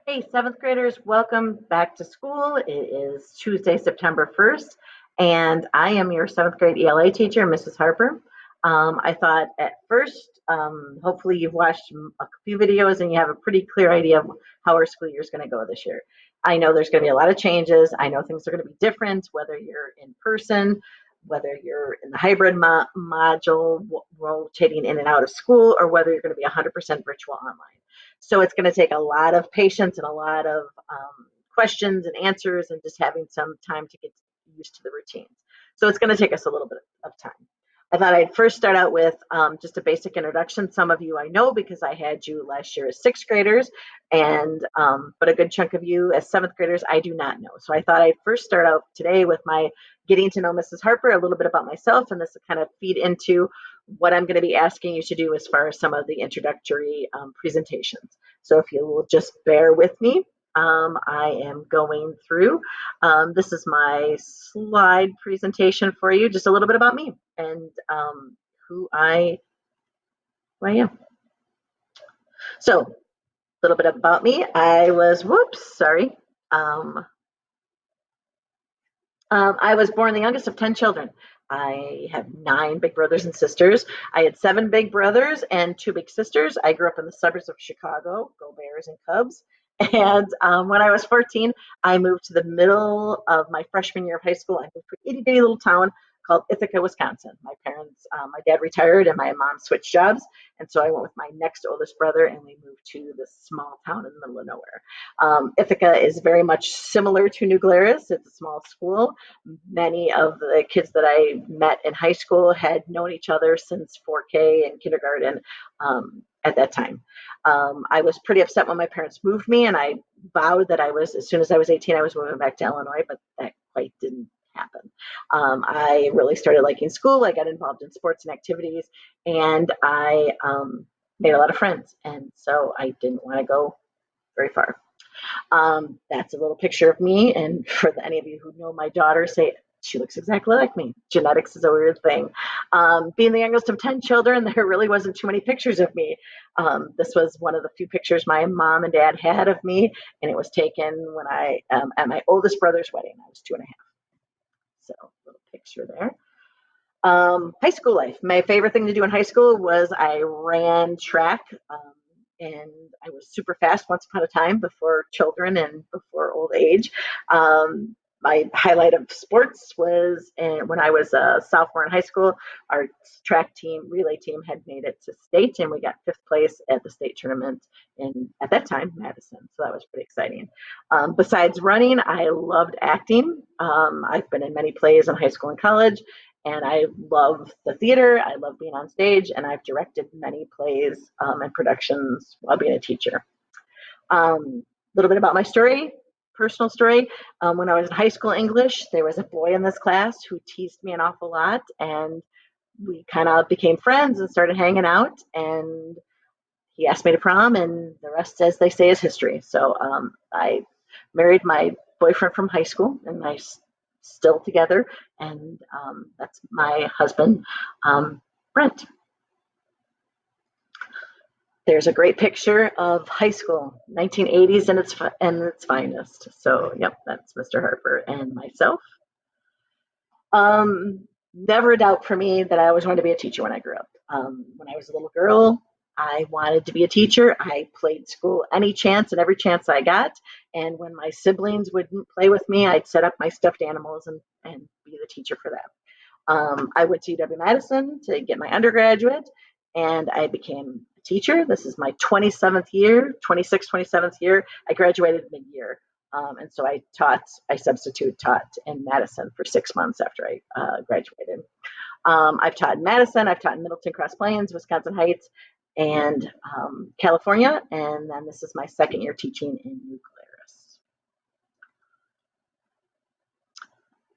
Hey, seventh graders, welcome back to school. It is Tuesday, September 1st, and I am your seventh grade ELA teacher, Mrs. Harper. I thought at first, hopefully, you've watched a few videos and you have a pretty clear idea of how our school year is going to go this year. I know there's going to be a lot of changes. I know things are going to be different, whether you're in person, whether you're in the hybrid module, rotating in and out of school, or whether you're going to be 100% virtual online. So it's going to take a lot of patience and a lot of questions and answers and just having some time to get used to the routines. So it's going to take us a little bit of time. I thought I'd first start out with just a basic introduction. Some of you I know because I had you last year as sixth graders, and but a good chunk of you as seventh graders I do not know. So I thought I'd first start out today with my getting to know Mrs. Harper, a little bit about myself, and this will kind of feed into what I'm going to be asking you to do as far as some of the introductory presentations. So if you will just bear with me, I am going through. This is my slide presentation for you, just a little bit about me and who I am. So a little bit about me. Sorry. Um, I was born the youngest of 10 children. I have 9 big brothers and sisters. I had 7 big brothers and 2 big sisters. I grew up in the suburbs of Chicago, go Bears and Cubs. And when I was 14, I moved to the middle of my freshman year of high school. I moved to an itty bitty little town called Ithaca, Wisconsin. My dad retired and my mom switched jobs. And so I went with my next oldest brother and we moved to this small town in the middle of nowhere. Ithaca is very much similar to New Glarus. It's a small school. Many of the kids that I met in high school had known each other since 4K and kindergarten at that time. I was pretty upset when my parents moved me, and I vowed that as soon as I was 18, I was moving back to Illinois, but that quite didn't happen. I really started liking school. I got involved in sports and activities, and I made a lot of friends. And so I didn't want to go very far. That's a little picture of me. And for any of you who know my daughter, say she looks exactly like me. Genetics is a weird thing. Being the youngest of 10 children, there really wasn't too many pictures of me. This was one of the few pictures my mom and dad had of me, and it was taken when at my oldest brother's wedding. I was 2.5. So, a little picture there. High school life. My favorite thing to do in high school was I ran track, and I was super fast once upon a time before children and before old age. My highlight of sports was when I was a sophomore in high school. Our track team, relay team, had made it to state, and we got 5th place at the state tournament at that time, Madison. So that was pretty exciting. Besides running, I loved acting. I've been in many plays in high school and college, and I love the theater. I love being on stage, and I've directed many plays and productions while being a teacher. A little bit about my story, personal story. When I was in high school English, there was a boy in this class who teased me an awful lot, and we kind of became friends and started hanging out. And he asked me to prom, and the rest, as they say, is history. So I married my boyfriend from high school, and I still together, and that's my husband, Brent. There's a great picture of high school, 1980s and its finest. So, yep, that's Mr. Harper and myself. Never a doubt for me that I always wanted to be a teacher when I grew up. When I was a little girl, I wanted to be a teacher. I played school any chance and every chance I got. And when my siblings wouldn't play with me, I'd set up my stuffed animals and be the teacher for that. I went to UW Madison to get my undergraduate, and I became a teacher. This is my 27th year, 27th year. I graduated mid-year. And so I substitute taught in Madison for 6 months after I graduated. I've taught in Madison, I've taught in Middleton Cross Plains, Wisconsin Heights, and California. And then this is my second year teaching in New Glarus.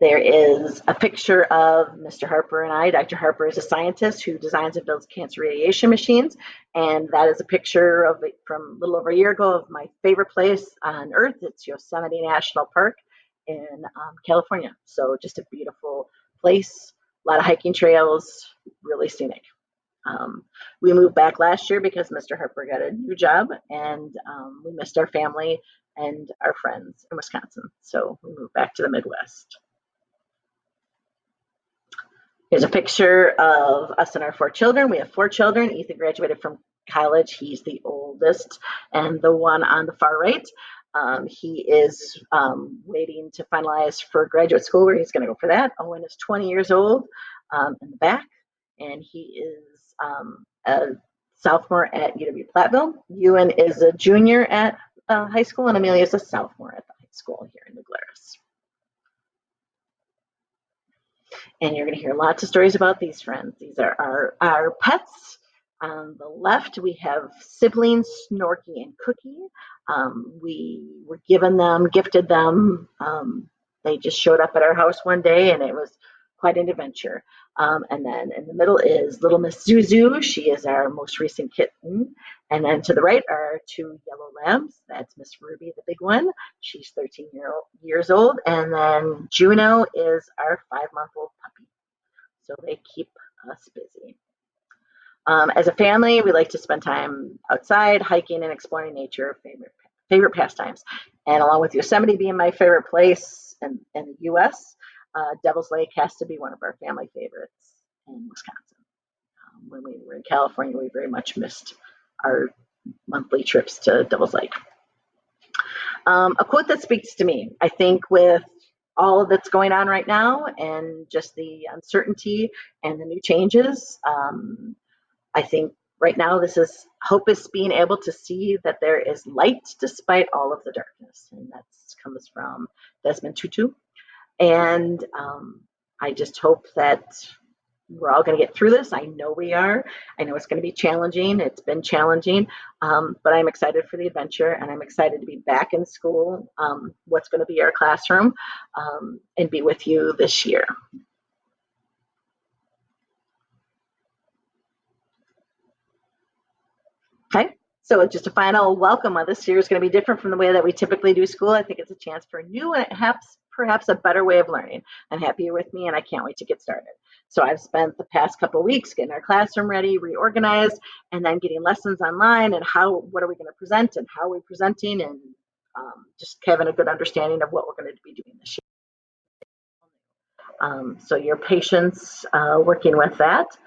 There is a picture of Mr. Harper and I. Dr. Harper is a scientist who designs and builds cancer radiation machines. And that is a picture from a little over a year ago of my favorite place on earth. It's Yosemite National Park in California. So just a beautiful place, a lot of hiking trails, really scenic. We moved back last year because Mr. Harper got a new job, and we missed our family and our friends in Wisconsin. So we moved back to the Midwest. Here's a picture of us and our 4 children. We have 4 children. Ethan graduated from college. He's the oldest, and the one on the far right, he is waiting to finalize for graduate school where he's going to go for that. Owen is 20 years old in the back, and he is a sophomore at UW-Platteville. Ewan is a junior at high school, and Amelia is a sophomore at the high school here in New Glarus. And you're going to hear lots of stories about these friends. These are our pets. On the left, we have siblings, Snorky and Cookie. We were gifted them. They just showed up at our house one day, and it was quite an adventure. And then in the middle is little Miss Zuzu. She is our most recent kitten. And then to the right are 2 yellow labs. That's Miss Ruby, the big one. She's 13 years old. And then Juno is our 5-month-old puppy. So they keep us busy. As a family, we like to spend time outside, hiking and exploring nature, favorite pastimes. And along with Yosemite being my favorite place in the U.S., Devil's Lake has to be one of our family favorites in Wisconsin. When we were in California, we very much missed our monthly trips to Devil's Lake. A quote that speaks to me, I think with all that's going on right now and just the uncertainty and the new changes, I think right now hope is being able to see that there is light despite all of the darkness. And that comes from Desmond Tutu. And I just hope that we're all going to get through this. I know we are. I know it's going to be challenging. It's been challenging, but I'm excited for the adventure, and I'm excited to be back in school, what's going to be our classroom, and be with you this year. Okay, so just a final welcome. This year is going to be different from the way that we typically do school. I think it's a chance for new and perhaps a better way of learning. I'm happy you're with me, and I can't wait to get started. So I've spent the past couple of weeks getting our classroom ready, reorganized, and then getting lessons online and what are we going to present and how are we presenting, and just having a good understanding of what we're going to be doing this year. So your patience working with that.